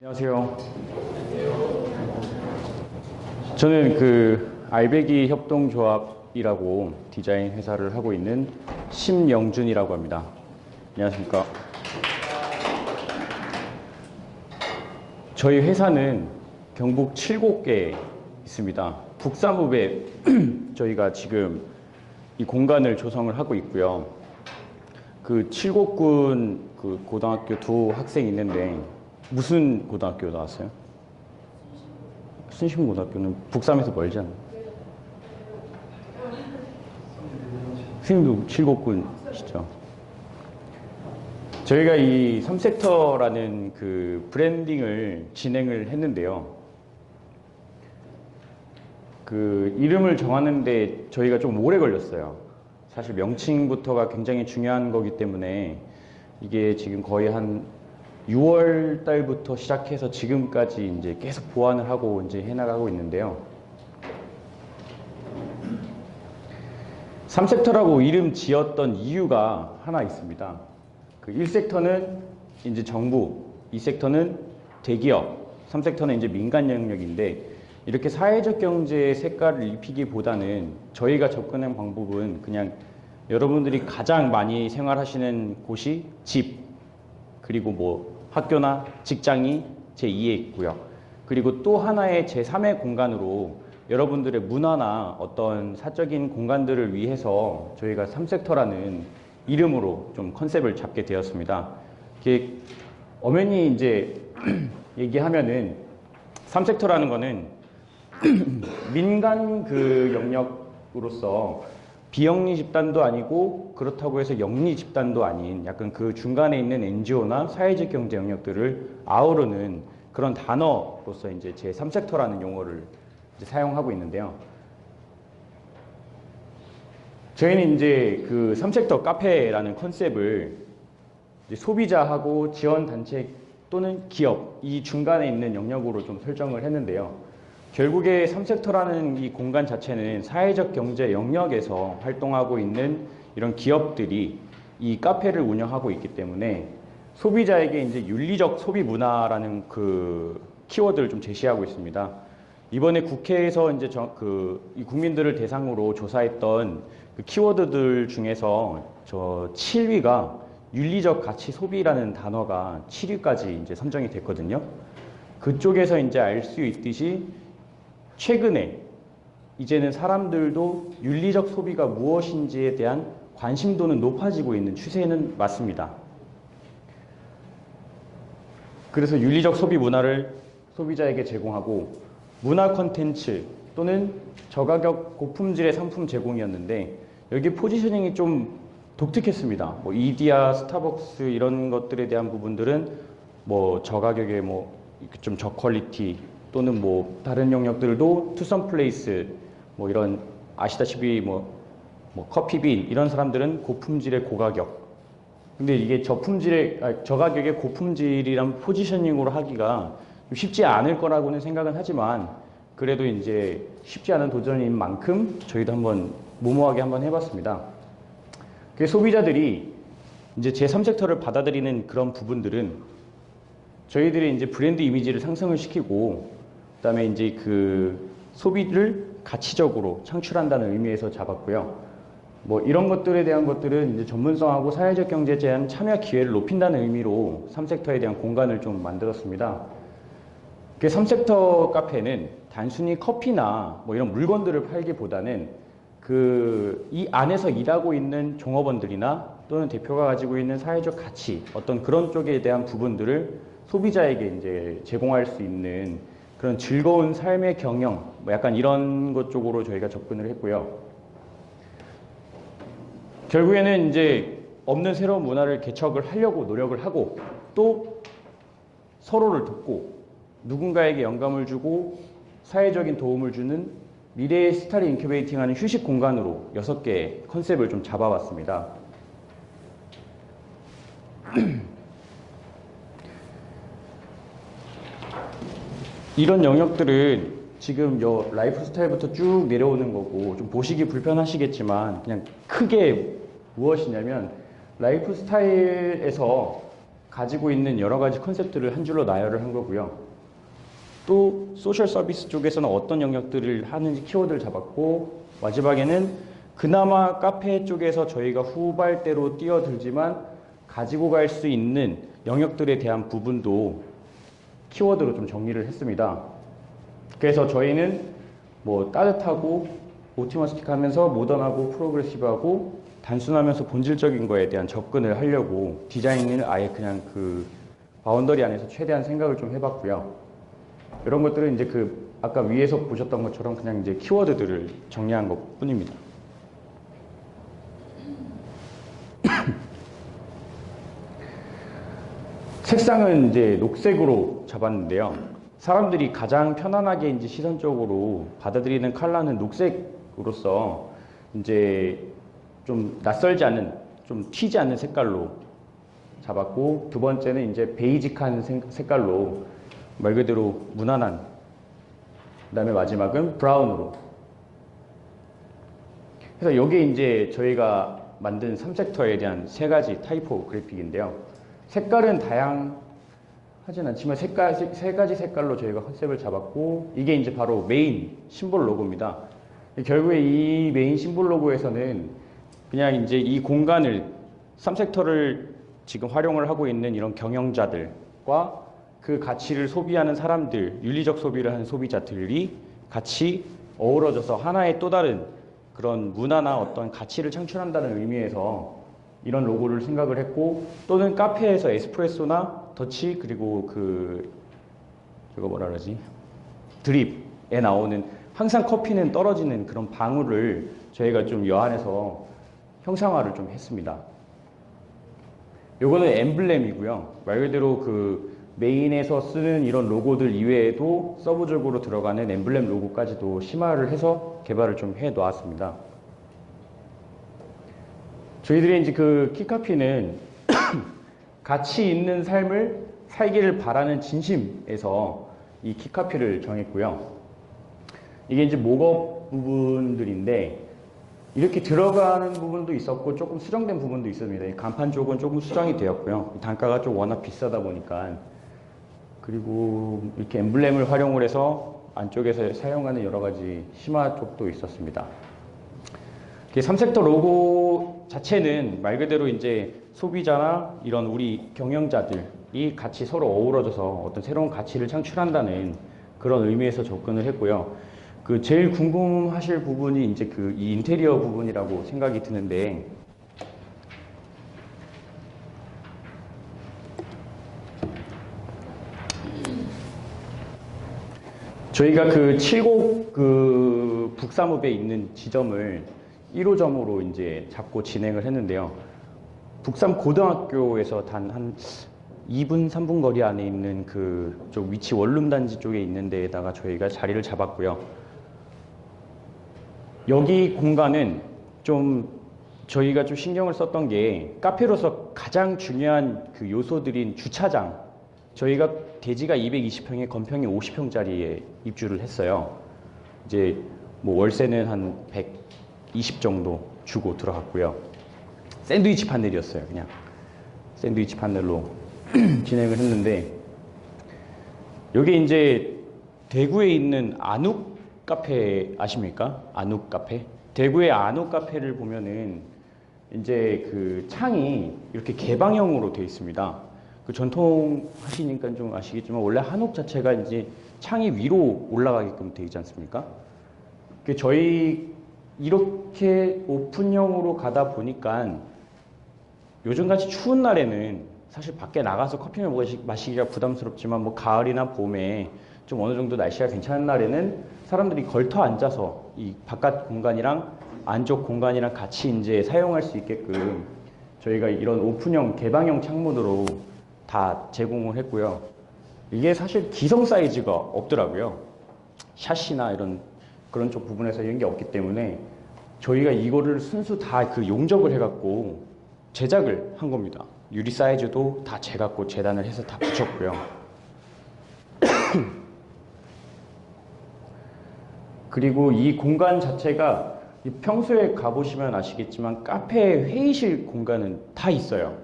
안녕하세요. 저는 알배기 협동조합이라고 디자인 회사를 하고 있는 심영준이라고 합니다. 안녕하십니까. 저희 회사는 경북 7곳에 있습니다. 북사무배 저희가 지금 이 공간을 조성을 하고 있고요. 그 7곳군 고등학교 두 학생이 있는데 무슨 고등학교 나왔어요? 순심고등학교는 북삼에서 멀지 않나요? 선생님도 7곳군이시죠? 저희가 이 3섹터라는 그 브랜딩을 진행을 했는데요. 그 이름을 정하는데 저희가 좀 오래 걸렸어요. 사실 명칭부터가 굉장히 중요한 거기 때문에 이게 지금 거의 한 6월 달부터 시작해서 지금까지 이제 계속 보완을 하고 이제 해나가고 있는데요. 3섹터라고 이름 지었던 이유가 하나 있습니다. 그 1섹터는 이제 정부, 2섹터는 대기업, 3섹터는 이제 민간 영역인데 이렇게 사회적 경제의 색깔을 입히기보다는 저희가 접근한 방법은 그냥 여러분들이 가장 많이 생활하시는 곳이 집, 그리고 뭐 학교나 직장이 제2에 있고요. 그리고 또 하나의 제3의 공간으로 여러분들의 문화나 어떤 사적인 공간들을 위해서 저희가 3섹터라는 이름으로 좀 컨셉을 잡게 되었습니다. 이게 엄연히 이제 얘기하면은 3섹터라는 거는 민간 그 영역으로서 비영리 집단도 아니고 그렇다고 해서 영리 집단도 아닌 약간 그 중간에 있는 NGO나 사회적 경제 영역들을 아우르는 그런 단어로서 이제 제 3섹터라는 용어를 이제 사용하고 있는데요. 저희는 이제 그 3섹터 카페라는 컨셉을 이제 소비자하고 지원단체 또는 기업 이 중간에 있는 영역으로 좀 설정을 했는데요. 결국에 3섹터라는 이 공간 자체는 사회적 경제 영역에서 활동하고 있는 이런 기업들이 이 카페를 운영하고 있기 때문에 소비자에게 이제 윤리적 소비 문화라는 그 키워드를 좀 제시하고 있습니다. 이번에 국회에서 이제 이 국민들을 대상으로 조사했던 그 키워드들 중에서 저 7위가 윤리적 가치 소비라는 단어가 7위까지 이제 선정이 됐거든요. 그쪽에서 이제 알 수 있듯이 최근에 이제는 사람들도 윤리적 소비가 무엇인지에 대한 관심도는 높아지고 있는 추세는 맞습니다. 그래서 윤리적 소비 문화를 소비자에게 제공하고 문화 콘텐츠 또는 저가격 고품질의 상품 제공이었는데 여기 포지셔닝이 좀 독특했습니다. 뭐 이디야, 스타벅스 이런 것들에 대한 부분들은 뭐 저가격의 뭐 좀 저퀄리티 또는 뭐 다른 영역들도 투썸 플레이스 뭐 이런 아시다시피 뭐 커피빈 이런 사람들은 고품질의 고가격. 근데 이게 저가격의 고품질이란 포지셔닝으로 하기가 좀 쉽지 않을 거라고는 생각은 하지만 그래도 이제 쉽지 않은 도전인 만큼 저희도 한번 무모하게 한번 해봤습니다. 소비자들이 이제 제 3섹터를 받아들이는 그런 부분들은 저희들이 이제 브랜드 이미지를 상승을 시키고 그다음에 이제 그 소비를 가치적으로 창출한다는 의미에서 잡았고요. 뭐 이런 것들에 대한 것들은 이제 전문성하고 사회적 경제에 대한 참여 기회를 높인다는 의미로 3섹터에 대한 공간을 좀 만들었습니다. 3섹터 카페는 단순히 커피나 뭐 이런 물건들을 팔기보다는 이 안에서 일하고 있는 종업원들이나 또는 대표가 가지고 있는 사회적 가치 어떤 그런 쪽에 대한 부분들을 소비자에게 이제 제공할 수 있는 그런 즐거운 삶의 경영, 뭐 약간 이런 것 쪽으로 저희가 접근을 했고요. 결국에는 이제 없는 새로운 문화를 개척을 하려고 노력을 하고 또 서로를 돕고 누군가에게 영감을 주고 사회적인 도움을 주는 미래의 스타를 인큐베이팅하는 휴식 공간으로 6개의 컨셉을 좀 잡아봤습니다. 이런 영역들은 지금 라이프 스타일부터 쭉 내려오는 거고 좀 보시기 불편하시겠지만 그냥 크게 무엇이냐면 라이프 스타일에서 가지고 있는 여러 가지 컨셉들을 한 줄로 나열을 한 거고요. 또 소셜 서비스 쪽에서는 어떤 영역들을 하는지 키워드를 잡았고, 마지막에는 그나마 카페 쪽에서 저희가 후발대로 뛰어들지만 가지고 갈 수 있는 영역들에 대한 부분도 키워드로 좀 정리를 했습니다. 그래서 저희는 뭐 따뜻하고 오티머스틱하면서 모던하고 프로그레시브하고 단순하면서 본질적인 거에 대한 접근을 하려고 디자인을 아예 그냥 그 바운더리 안에서 최대한 생각을 좀 해봤고요. 이런 것들은 이제 그 아까 위에서 보셨던 것처럼 그냥 이제 키워드들을 정리한 것 뿐입니다. 색상은 이제 녹색으로 잡았는데요. 사람들이 가장 편안하게 이제 시선적으로 받아들이는 컬러는 녹색으로서 이제 좀 낯설지 않은, 좀 튀지 않는 색깔로 잡았고, 두 번째는 이제 베이직한 색깔로 말 그대로 무난한, 그 다음에 마지막은 브라운으로. 그래서 여기 이제 저희가 만든 3섹터에 대한 세 가지 타이포 그래픽인데요. 색깔은 다양하진 않지만 세 가지 색깔로 저희가 컨셉을 잡았고, 이게 이제 바로 메인 심볼 로고입니다. 결국에 이 메인 심볼 로고에서는 그냥 이제 이 공간을 3섹터를 지금 활용을 하고 있는 이런 경영자들과 그 가치를 소비하는 사람들, 윤리적 소비를 하는 소비자들이 같이 어우러져서 하나의 또 다른 그런 문화나 어떤 가치를 창출한다는 의미에서 이런 로고를 생각을 했고, 또는 카페에서 에스프레소나 더치, 그리고 저거 뭐라 그러지? 드립에 나오는 항상 커피는 떨어지는 그런 방울을 저희가 좀 여안에서 형상화를 좀 했습니다. 요거는 엠블렘이고요. 말 그대로 그 메인에서 쓰는 이런 로고들 이외에도 서브적으로 들어가는 엠블렘 로고까지도 심화를 해서 개발을 좀 해 놓았습니다. 저희들이 이제 그 키카피는 가치 있는 삶을 살기를 바라는 진심에서 이 키카피를 정했고요. 이게 이제 목업 부분들인데 이렇게 들어가는 부분도 있었고 조금 수정된 부분도 있습니다. 이 간판 쪽은 조금 수정이 되었고요. 단가가 좀 워낙 비싸다 보니까. 그리고 이렇게 엠블렘을 활용을 해서 안쪽에서 사용하는 여러 가지 심화 쪽도 있었습니다. 3섹터 로고 자체는 말 그대로 이제 소비자나 이런 우리 경영자들이 같이 서로 어우러져서 어떤 새로운 가치를 창출한다는 그런 의미에서 접근을 했고요. 그 제일 궁금하실 부분이 이제 그 이 인테리어 부분이라고 생각이 드는데, 저희가 그 7곡 그 북사무배에 있는 지점을 1호점으로 이제 잡고 진행을 했는데요. 북삼 고등학교에서 단 한 2분, 3분 거리 안에 있는 그쪽 위치 원룸단지 쪽에 있는 데에다가 저희가 자리를 잡았고요. 여기 공간은 좀 저희가 좀 신경을 썼던 게 카페로서 가장 중요한 그 요소들인 주차장. 저희가 대지가 220평에 건평이 50평짜리에 입주를 했어요. 이제 뭐 월세는 한 120 정도 주고 들어갔고요. 샌드위치 판넬이었어요. 그냥 샌드위치 판넬로 진행을 했는데, 여기 이제 대구에 있는 안욱 카페 아십니까? 안욱 카페? 대구의 안욱 카페를 보면은 이제 그 창이 이렇게 개방형으로 되어 있습니다. 그 전통 하시니까 좀 아시겠지만 원래 한옥 자체가 이제 창이 위로 올라가게끔 되어 있지 않습니까? 저희 이렇게 오픈형으로 가다 보니까 요즘같이 추운 날에는 사실 밖에 나가서 커피를 마시기가 부담스럽지만 뭐 가을이나 봄에 좀 어느 정도 날씨가 괜찮은 날에는 사람들이 걸터 앉아서 이 바깥 공간이랑 안쪽 공간이랑 같이 이제 사용할 수 있게끔 저희가 이런 오픈형 개방형 창문으로 다 제공을 했고요. 이게 사실 기성 사이즈가 없더라고요. 샤시나 이런 그런 쪽 부분에서 이런 게 없기 때문에 저희가 이거를 순수 다 그 용접을 해갖고 제작을 한 겁니다. 유리 사이즈도 다 재갖고 재단을 해서 다 붙였고요. 그리고 이 공간 자체가 평소에 가보시면 아시겠지만 카페 회의실 공간은 다 있어요.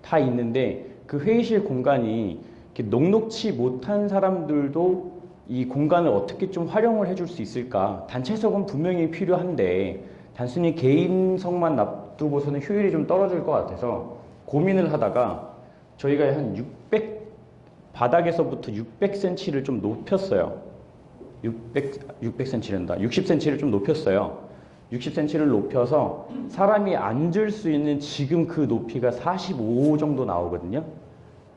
다 있는데 그 회의실 공간이 이렇게 녹록치 못한 사람들도 이 공간을 어떻게 좀 활용을 해줄 수 있을까? 단체석은 분명히 필요한데 단순히 개인석만 놔두고서는 효율이 좀 떨어질 것 같아서 고민을 하다가 저희가 한 바닥에서부터 600cm를 좀 높였어요. 600cm란다. 60cm를 좀 높였어요. 60cm를 높여서 사람이 앉을 수 있는 지금 그 높이가 45 정도 나오거든요.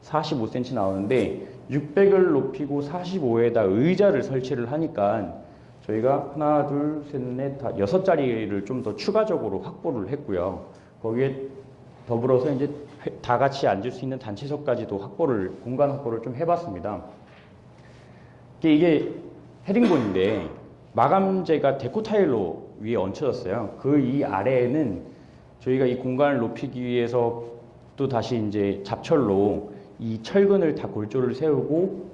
45cm 나오는데 600을 높이고 45에다 의자를 설치를 하니까 저희가 하나, 둘, 셋, 넷, 다 6자리를 좀 더 추가적으로 확보를 했고요. 거기에 더불어서 이제 다 같이 앉을 수 있는 단체석까지도 공간 확보를 좀 해봤습니다. 이게 헤링본인데 마감재가 데코 타일로 위에 얹혀졌어요. 그 이 아래에는 저희가 이 공간을 높이기 위해서 또 다시 이제 잡철로 이 철근을 다 골조를 세우고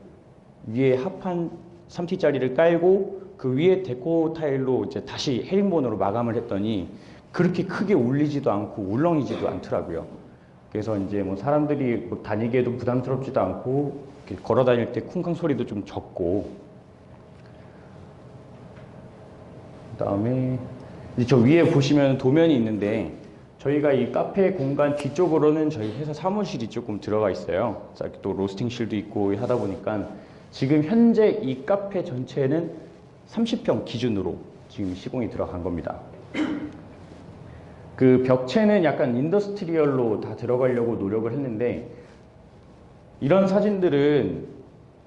위에 합판 3T짜리를 깔고 그 위에 데코 타일로 이제 다시 헤링본으로 마감을 했더니 그렇게 크게 울리지도 않고 울렁이지도 않더라고요. 그래서 이제 뭐 사람들이 뭐 다니기에도 부담스럽지도 않고 이렇게 걸어 다닐 때 쿵쾅 소리도 좀 적고, 그다음에 이제 저 위에 보시면 도면이 있는데 저희가 이 카페 공간 뒤쪽으로는 저희 회사 사무실이 조금 들어가 있어요. 또 로스팅실도 있고 하다 보니까 지금 현재 이 카페 전체는 30평 기준으로 지금 시공이 들어간 겁니다. 그 벽체는 약간 인더스트리얼로 다 들어가려고 노력을 했는데 이런 사진들은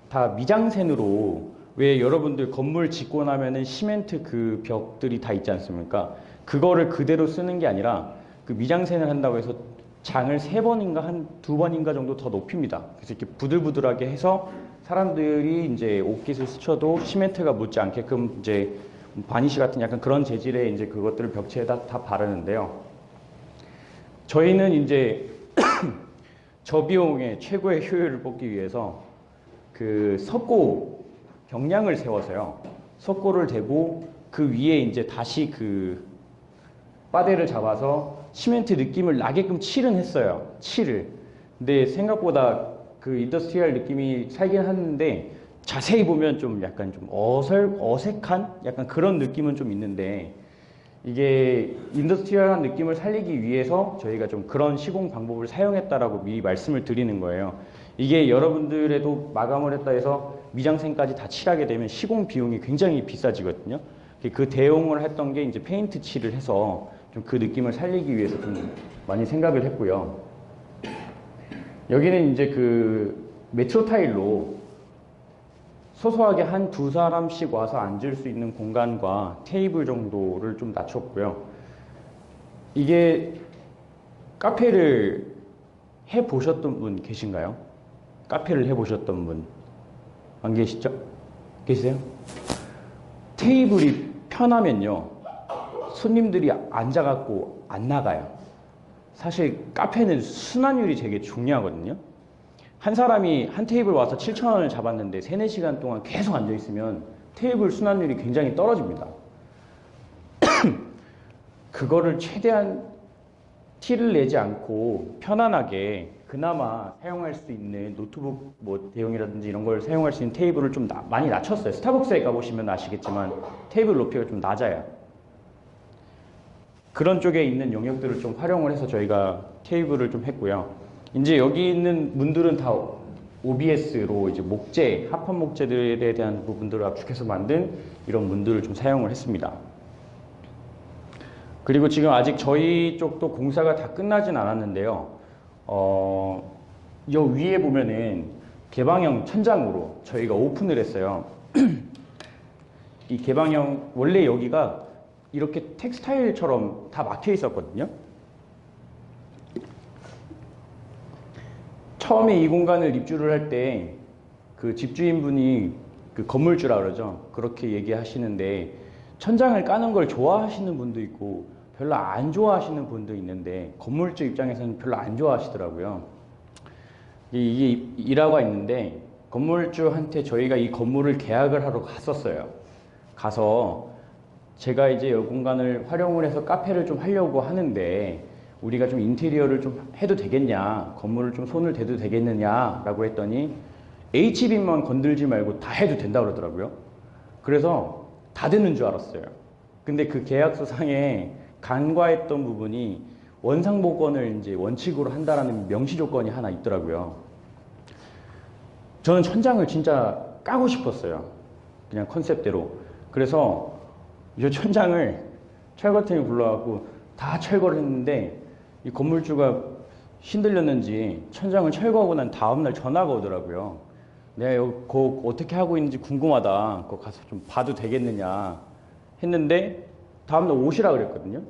다 미장센으로, 왜 여러분들 건물 짓고 나면은 시멘트 그 벽들이 다 있지 않습니까? 그거를 그대로 쓰는 게 아니라 그 미장센을 한다고 해서 장을 3번인가 한 2번인가 정도 더 높입니다. 그래서 이렇게 부들부들하게 해서 사람들이 이제 옷깃을 스쳐도 시멘트가 묻지 않게끔 이제 바니쉬 같은 약간 그런 재질의 이제 그것들을 벽체에다 다 바르는데요. 저희는 이제 저비용의 최고의 효율을 뽑기 위해서 그 석고 경량을 세워서요. 석고를 대고 그 위에 이제 다시 그 바데를 잡아서 시멘트 느낌을 나게끔 칠은 했어요. 칠을. 근데 생각보다 그 인더스트리얼 느낌이 살긴 하는데 자세히 보면 좀 약간 좀 어색한 약간 그런 느낌은 좀 있는데, 이게 인더스트리얼한 느낌을 살리기 위해서 저희가 좀 그런 시공 방법을 사용했다라고 미리 말씀을 드리는 거예요. 이게 여러분들에도 마감을 했다 해서 미장센까지 다 칠하게 되면 시공 비용이 굉장히 비싸지거든요. 그 대용을 했던 게 이제 페인트 칠을 해서 좀 그 느낌을 살리기 위해서 좀 많이 생각을 했고요. 여기는 이제 그 메트로 타일로 소소하게 한 2사람씩 와서 앉을 수 있는 공간과 테이블 정도를 좀 낮췄고요. 이게 카페를 해보셨던 분 계신가요? 카페를 해보셨던 분 안 계시죠? 계세요? 테이블이 편하면요 손님들이 앉아갖고 안 나가요. 사실 카페는 순환율이 되게 중요하거든요. 한 사람이 한 테이블 와서 7,000원을 잡았는데 3, 4시간 동안 계속 앉아있으면 테이블 순환율이 굉장히 떨어집니다. 그거를 최대한 티를 내지 않고 편안하게 그나마 사용할 수 있는 노트북 뭐 대용이라든지 이런 걸 사용할 수 있는 테이블을 좀 많이 낮췄어요. 스타벅스에 가보시면 아시겠지만 테이블 높이가 좀 낮아요. 그런 쪽에 있는 영역들을 좀 활용을 해서 저희가 테이블을 좀 했고요. 이제 여기 있는 문들은 다 OBS로 이제 목재, 합판 목재들에 대한 부분들을 압축해서 만든 이런 문들을 좀 사용을 했습니다. 그리고 지금 아직 저희 쪽도 공사가 다 끝나진 않았는데요. 여 위에 보면은 개방형 천장으로 저희가 오픈을 했어요. 이 개방형, 원래 여기가 이렇게 텍스타일처럼 다 막혀 있었거든요. 처음에 이 공간을 입주를 할 때 그 집주인분이 그 건물주라 그러죠. 그렇게 얘기하시는데 천장을 까는 걸 좋아하시는 분도 있고 별로 안 좋아하시는 분도 있는데 건물주 입장에서는 별로 안 좋아하시더라고요. 이게 일화가 있는데 건물주한테 저희가 이 건물을 계약을 하러 갔었어요. 가서 제가 이제 이 공간을 활용을 해서 카페를 좀 하려고 하는데 우리가 좀 인테리어를 좀 해도 되겠냐, 건물을 좀 손을 대도 되겠느냐라고 했더니 H빔만 건들지 말고 다 해도 된다 그러더라고요. 그래서 다 되는 줄 알았어요. 근데 그 계약서상에 간과했던 부분이 원상복원을 이제 원칙으로 한다라는 명시 조건이 하나 있더라고요. 저는 천장을 진짜 까고 싶었어요. 그냥 컨셉대로. 그래서 이 천장을 철거팀이 불러갖고 다 철거를 했는데 이 건물주가 힘들렸는지 천장을 철거하고 난 다음날 전화가 오더라고요. 내가 여기 거 어떻게 하고 있는지 궁금하다. 그거 가서 좀 봐도 되겠느냐 했는데 다음날 오시라 그랬거든요.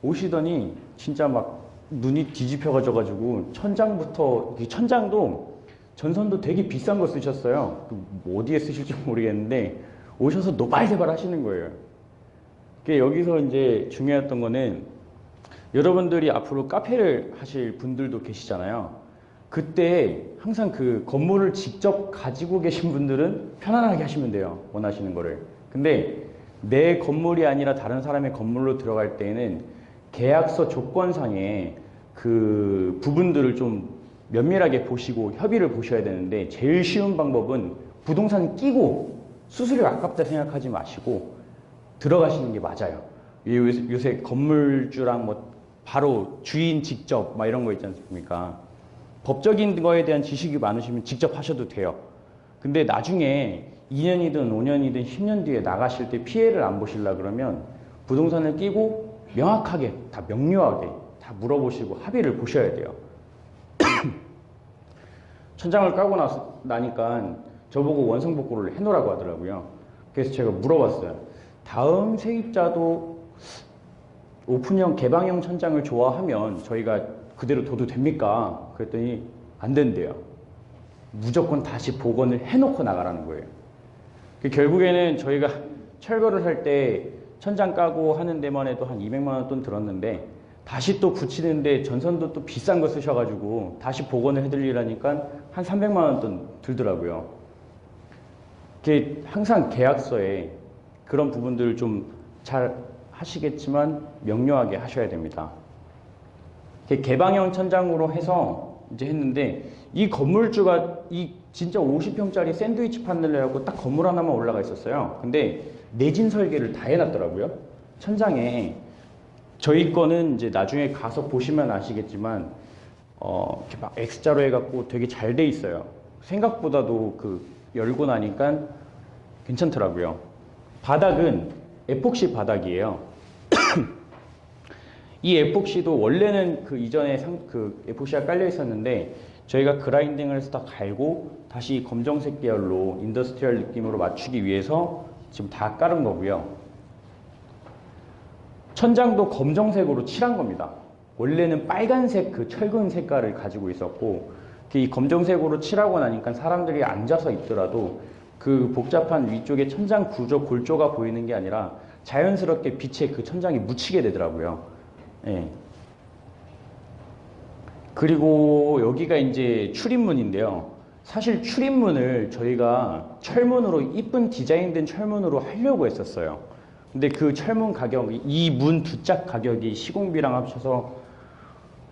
오시더니 진짜 막 눈이 뒤집혀가지고 천장부터, 천장도 전선도 되게 비싼 거 쓰셨어요. 뭐 어디에 쓰실지 모르겠는데 오셔서 노발대발 하시는 거예요. 여기서 이제 중요했던 거는 여러분들이 앞으로 카페를 하실 분들도 계시잖아요. 그때 항상 그 건물을 직접 가지고 계신 분들은 편안하게 하시면 돼요. 원하시는 거를. 근데 내 건물이 아니라 다른 사람의 건물로 들어갈 때에는 계약서 조건상에 그 부분들을 좀 면밀하게 보시고 협의를 보셔야 되는데 제일 쉬운 방법은 부동산 끼고 수수료 아깝다 생각하지 마시고 들어가시는 게 맞아요. 요새 건물주랑 뭐 바로 주인 직접 막 이런 거 있지 않습니까? 법적인 거에 대한 지식이 많으시면 직접 하셔도 돼요. 근데 나중에 2년이든 5년이든 10년 뒤에 나가실 때 피해를 안 보시려 그러면 부동산을 끼고 명확하게 다 명료하게 다 물어보시고 합의를 보셔야 돼요. 천장을 까고 나니까 저보고 원상복구를 해놓으라고 하더라고요. 그래서 제가 물어봤어요. 다음 세입자도 오픈형 개방형 천장을 좋아하면 저희가 그대로 둬도 됩니까? 그랬더니 안 된대요. 무조건 다시 복원을 해놓고 나가라는 거예요. 결국에는 저희가 철거를 할 때 천장 까고 하는 데만 해도 한 200만 원 돈 들었는데 다시 또 붙이는데 전선도 또 비싼 거 쓰셔가지고 다시 복원을 해드리라니까 한 300만 원 돈 들더라고요. 항상 계약서에 그런 부분들을 좀 잘 하시겠지만 명료하게 하셔야 됩니다. 개방형 천장으로 해서 이제 했는데 이 건물주가 이 진짜 50평짜리 샌드위치 판넬을 해갖고 딱 건물 하나만 올라가 있었어요. 근데 내진 설계를 다 해놨더라고요. 천장에 저희 거는 이제 나중에 가서 보시면 아시겠지만 이렇게 막 X자로 해갖고 되게 잘 돼 있어요. 생각보다도 그 열고 나니까 괜찮더라고요. 바닥은 에폭시 바닥이에요. 이 에폭시도 원래는 그 이전에 그 에폭시가 깔려 있었는데 저희가 그라인딩을 해서 다 갈고 다시 검정색 계열로 인더스트리얼 느낌으로 맞추기 위해서 지금 다 깔은 거고요. 천장도 검정색으로 칠한 겁니다. 원래는 빨간색 그 철근 색깔을 가지고 있었고 이 검정색으로 칠하고 나니까 사람들이 앉아서 있더라도 그 복잡한 위쪽에 천장 구조 골조가 보이는 게 아니라 자연스럽게 빛에 그 천장이 묻히게 되더라고요. 예. 그리고 여기가 이제 출입문인데요. 사실 출입문을 저희가 철문으로 이쁜 디자인된 철문으로 하려고 했었어요. 근데 그 철문 가격이 이 문 두 짝 가격이 시공비랑 합쳐서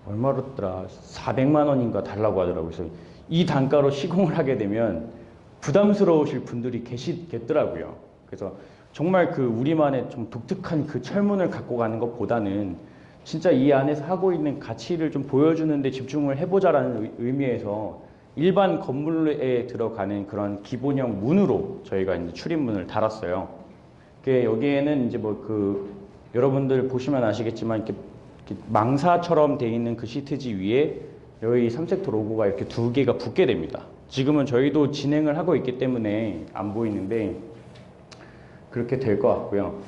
얼마였더라? 400만 원인가 달라고 하더라고요. 그래서 이 단가로 시공을 하게 되면 부담스러우실 분들이 계시겠더라고요. 그래서 정말 그 우리만의 좀 독특한 그 철문을 갖고 가는 것보다는 진짜 이 안에서 하고 있는 가치를 좀 보여주는 데 집중을 해보자라는 의미에서 일반 건물에 들어가는 그런 기본형 문으로 저희가 이제 출입문을 달았어요. 여기에는 이제 뭐 그 여러분들 보시면 아시겠지만 이렇게 망사처럼 돼 있는 그 시트지 위에 여기 삼색토 로고가 이렇게 두 개가 붙게 됩니다. 지금은 저희도 진행을 하고 있기 때문에 안 보이는데 그렇게 될 것 같고요.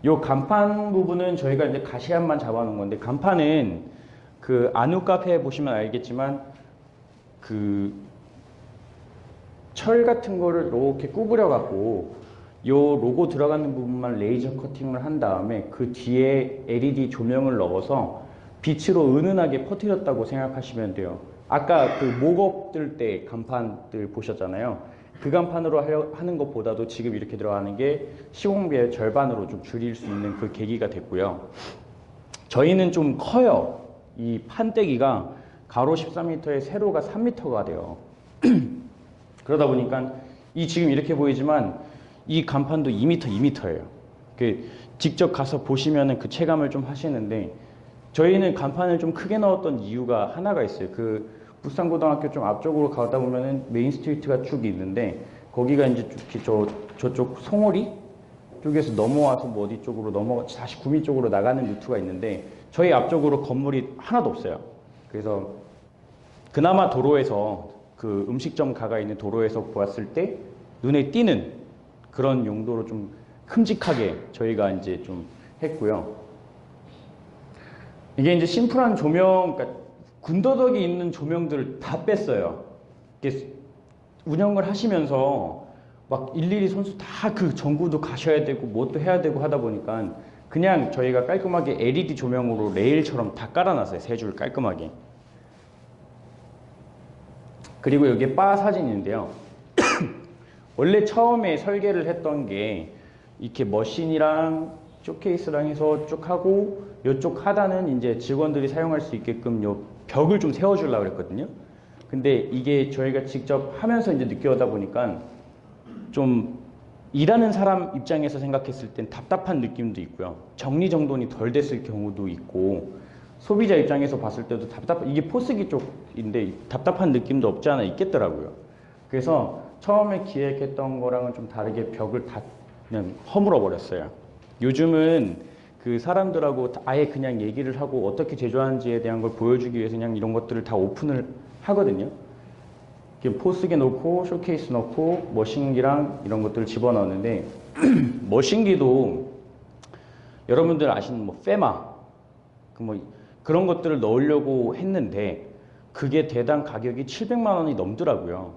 요 간판 부분은 저희가 이제 가시안만 잡아놓은 건데 간판은 그 안우 카페에 보시면 알겠지만 그 철 같은 거를 이렇게 구부려 갖고 요 로고 들어가는 부분만 레이저 커팅을 한 다음에 그 뒤에 LED 조명을 넣어서 빛으로 은은하게 퍼뜨렸다고 생각하시면 돼요. 아까 그 목업 뜰 때 간판들 보셨잖아요. 그 간판으로 하는 것보다도 지금 이렇게 들어가는 게 시공비의 절반으로 좀 줄일 수 있는 그 계기가 됐고요. 저희는 좀 커요. 이 판때기가 가로 13m에 세로가 3m가 돼요. 그러다 보니까 이 지금 이렇게 보이지만 이 간판도 2m, 2m예요. 직접 가서 보시면은 그 체감을 좀 하시는데 저희는 간판을 좀 크게 넣었던 이유가 하나가 있어요. 그 부산고등학교 좀 앞쪽으로 가다 보면은 메인 스트리트가 쭉 있는데 거기가 이제 저쪽 송오리 쪽에서 넘어와서 뭐 어디 쪽으로 다시 구미 쪽으로 나가는 루트가 있는데 저희 앞쪽으로 건물이 하나도 없어요. 그래서 그나마 도로에서 그 음식점 가가 있는 도로에서 보았을 때 눈에 띄는 그런 용도로 좀 큼직하게 저희가 이제 좀 했고요. 이게 이제 심플한 조명, 그러니까 군더더기 있는 조명들을 다 뺐어요. 이게 운영을 하시면서 막 일일이 선수 다 그 전구도 가셔야 되고 뭣도 해야 되고 하다 보니까 그냥 저희가 깔끔하게 LED 조명으로 레일처럼 다 깔아놨어요. 세 줄 깔끔하게. 그리고 여기에 바 사진인데요. 원래 처음에 설계를 했던 게 이렇게 머신이랑 쇼케이스랑 해서 쭉 하고 이쪽 하단은 이제 직원들이 사용할 수 있게끔 요 벽을 좀 세워주려고 그랬거든요. 근데 이게 저희가 직접 하면서 이제 느껴다 보니까 좀 일하는 사람 입장에서 생각했을 땐 답답한 느낌도 있고요. 정리정돈이 덜 됐을 경우도 있고 소비자 입장에서 봤을 때도 이게 포스기 쪽인데 답답한 느낌도 없지 않아 있겠더라고요. 그래서 처음에 기획했던 거랑은 좀 다르게 벽을 다 그냥 허물어 버렸어요. 요즘은 그 사람들하고 아예 그냥 얘기를 하고 어떻게 제조하는지에 대한 걸 보여주기 위해서 그냥 이런 것들을 다 오픈을 하거든요. 포스기 넣고 쇼케이스 넣고 머신기랑 이런 것들을 집어넣는데 머신기도 여러분들 아시는 뭐 페마 그런 것들을 넣으려고 했는데 그게 대당 가격이 700만 원이 넘더라고요.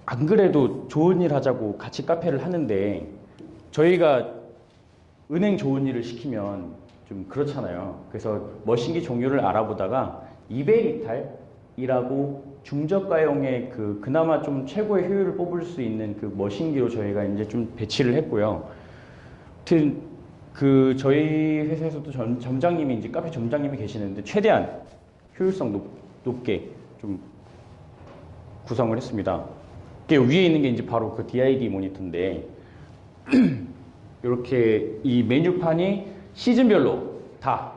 안 그래도 좋은 일 하자고 같이 카페를 하는데 저희가 은행 좋은 일을 시키면 좀 그렇잖아요. 그래서 머신기 종류를 알아보다가 이베리탈이라고 중저가형의 그나마 좀 최고의 효율을 뽑을 수 있는 그 머신기로 저희가 이제 좀 배치를 했고요. 아무튼 저희 회사에서도 점장님이 이제 카페 점장님이 계시는데 최대한 효율성 높게 좀 구성을 했습니다. 위에 있는 게 이제 바로 그 DID 모니터인데 이렇게 이 메뉴판이 시즌별로 다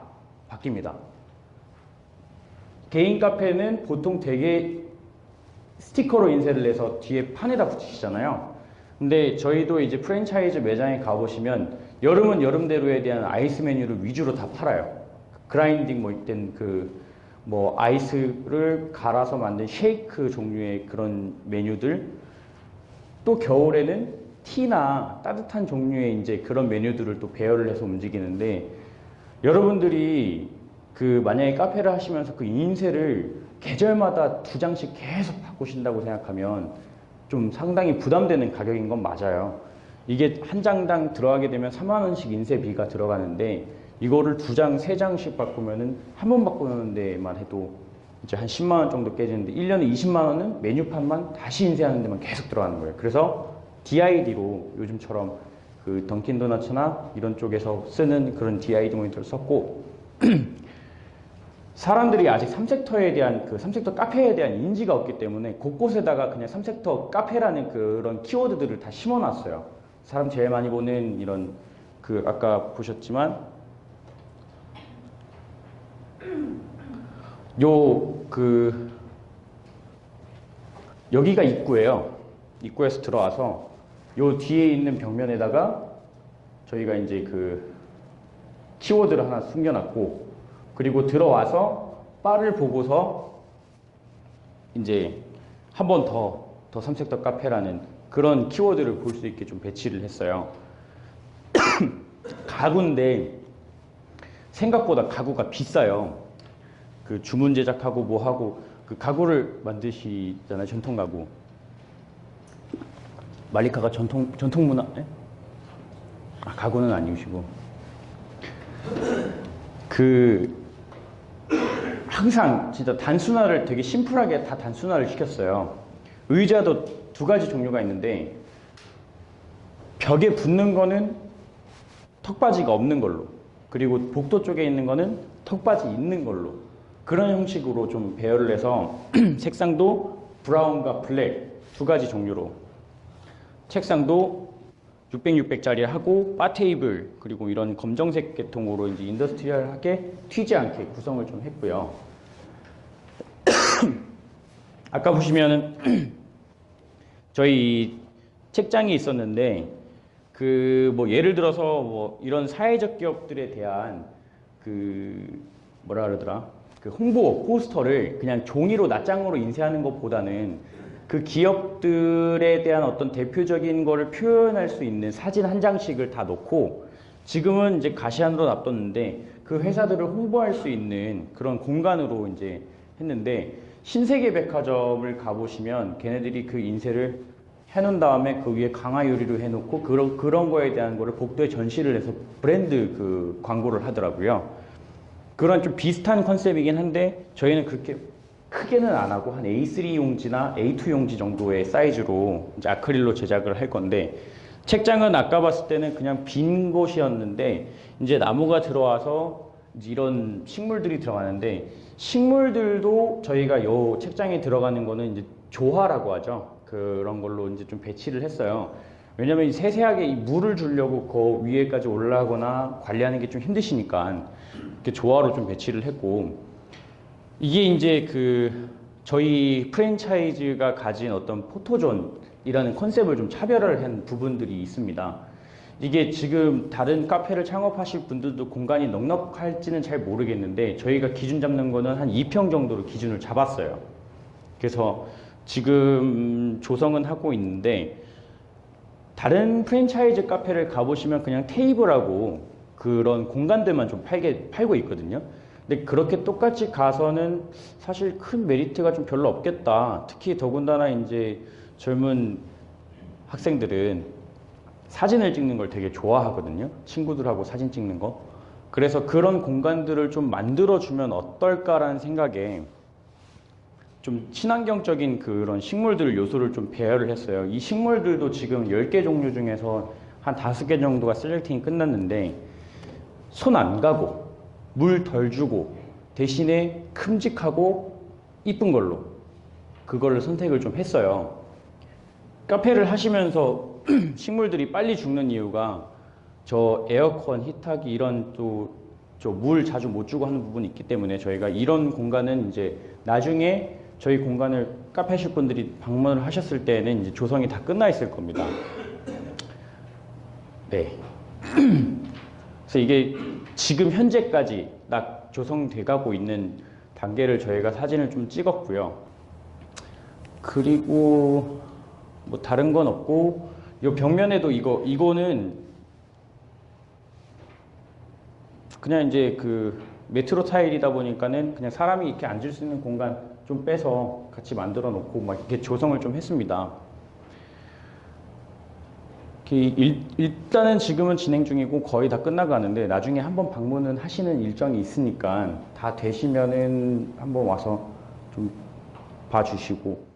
바뀝니다. 개인 카페는 보통 되게 스티커로 인쇄를 해서 뒤에 판에다 붙이시잖아요. 근데 저희도 이제 프랜차이즈 매장에 가보시면 여름은 여름대로에 대한 아이스 메뉴를 위주로 다 팔아요. 그라인딩 된 아이스를 갈아서 만든 쉐이크 종류의 그런 메뉴들, 또 겨울에는 티나 따뜻한 종류의 이제 그런 메뉴들을 또 배열을 해서 움직이는데 여러분들이 만약에 카페를 하시면서 그 인쇄를 계절마다 2장씩 계속 바꾸신다고 생각하면 좀 상당히 부담되는 가격인 건 맞아요. 이게 한 장당 들어가게 되면 4만 원씩 인쇄비가 들어가는데 이거를 2장, 3장씩 바꾸면은 한 번 바꾸는 데만 해도 이제 한 10만 원 정도 깨지는데 1년에 20만 원은 메뉴판만 다시 인쇄하는 데만 계속 들어가는 거예요. 그래서 DID로 요즘처럼 그 던킨도너츠나 이런 쪽에서 쓰는 그런 DID 모니터를 썼고 사람들이 아직 3섹터에 대한 3섹터 카페에 대한 인지가 없기 때문에 곳곳에다가 그냥 3섹터 카페라는 그런 키워드들을 다 심어놨어요. 사람 제일 많이 보는 이런 아까 보셨지만 여기가 입구예요. 입구에서 들어와서 요 뒤에 있는 벽면에다가 저희가 이제 키워드를 하나 숨겨놨고 그리고 들어와서 바를 보고서 이제 한 번 더 3섹터 카페라는 그런 키워드를 볼 수 있게 좀 배치를 했어요. 가구인데 생각보다 가구가 비싸요. 주문 제작하고 뭐하고 가구를 만드시잖아요. 전통 가구. 말리카가 전통 문화? 가구는 아니시고 항상 진짜 단순화를 되게 심플하게 다 단순화를 시켰어요. 의자도 2가지 종류가 있는데 벽에 붙는 거는 턱받이가 없는 걸로, 그리고 복도 쪽에 있는 거는 턱받이 있는 걸로, 그런 형식으로 좀 배열을 해서 색상도 브라운과 블랙 두 가지 종류로, 책상도 600, 600짜리 하고 바 테이블 그리고 이런 검정색 계통으로 이제 인더스트리얼하게 튀지 않게 구성을 좀 했고요. 아까 보시면은 저희 책장이 있었는데 그 뭐 예를 들어서 뭐 이런 사회적 기업들에 대한 그 뭐라 그러더라, 그 홍보 포스터를 그냥 종이로 낱장으로 인쇄하는 것보다는 그 기업들에 대한 어떤 대표적인 거를 표현할 수 있는 사진 한 장씩을 다 넣고, 지금은 이제 가시안으로 놔뒀는데 그 회사들을 홍보할 수 있는 그런 공간으로 이제 했는데, 신세계 백화점을 가보시면 걔네들이 그 인쇄를 해놓은 다음에 그 위에 강화 유리로 해놓고 그런 거에 대한 거를 복도에 전시를 해서 브랜드 그 광고를 하더라고요. 그런 좀 비슷한 컨셉이긴 한데 저희는 그렇게 크게는 안 하고 한 A3 용지나 A2 용지 정도의 사이즈로 이제 아크릴로 제작을 할 건데, 책장은 아까 봤을 때는 그냥 빈 곳이었는데 이제 나무가 들어와서 이제 이런 식물들이 들어가는데, 식물들도 저희가 요 책장에 들어가는 거는 이제 조화라고 하죠. 그런 걸로 이제 좀 배치를 했어요. 왜냐면 세세하게 이 물을 주려고 그 위에까지 올라가거나 관리하는 게 좀 힘드시니까 이렇게 조화로 좀 배치를 했고, 이게 이제 그 저희 프랜차이즈가 가진 어떤 포토존이라는 컨셉을 좀 차별을 한 부분들이 있습니다. 이게 지금 다른 카페를 창업하실 분들도 공간이 넉넉할지는 잘 모르겠는데 저희가 기준 잡는 거는 한 2평 정도로 기준을 잡았어요. 그래서 지금 조성은 하고 있는데, 다른 프랜차이즈 카페를 가보시면 그냥 테이블하고 그런 공간들만 좀 팔고 있거든요. 근데 그렇게 똑같이 가서는 사실 큰 메리트가 좀 별로 없겠다. 특히 더군다나 이제 젊은 학생들은 사진을 찍는 걸 되게 좋아하거든요. 친구들하고 사진 찍는 거. 그래서 그런 공간들을 좀 만들어주면 어떨까라는 생각에 좀 친환경적인 그런 식물들 요소를 좀 배열을 했어요. 이 식물들도 지금 10개 종류 중에서 한 5개 정도가 셀렉팅이 끝났는데, 손 안 가고 물 덜 주고 대신에 큼직하고 이쁜 걸로 그거를 선택을 좀 했어요. 카페를 하시면서 식물들이 빨리 죽는 이유가 저 에어컨, 히타기 이런 또 저 물 자주 못 주고 하는 부분이 있기 때문에 저희가 이런 공간은 이제 나중에 저희 공간을 카페 하실 분들이 방문을 하셨을 때는 이제 조성이 다 끝나 있을 겁니다. 네. 그래서 이게 지금 현재까지 딱 조성돼 가고 있는 단계를 저희가 사진을 좀 찍었고요. 그리고 뭐 다른 건 없고, 이 벽면에도 이거는 그냥 이제 그 메트로 타일이다 보니까는 그냥 사람이 이렇게 앉을 수 있는 공간 좀 빼서 같이 만들어 놓고 막 이렇게 조성을 좀 했습니다. 일단은 지금은 진행 중이고 거의 다 끝나가는데 나중에 한번 방문은 하시는 일정이 있으니까 다 되시면은 한번 와서 좀 봐주시고,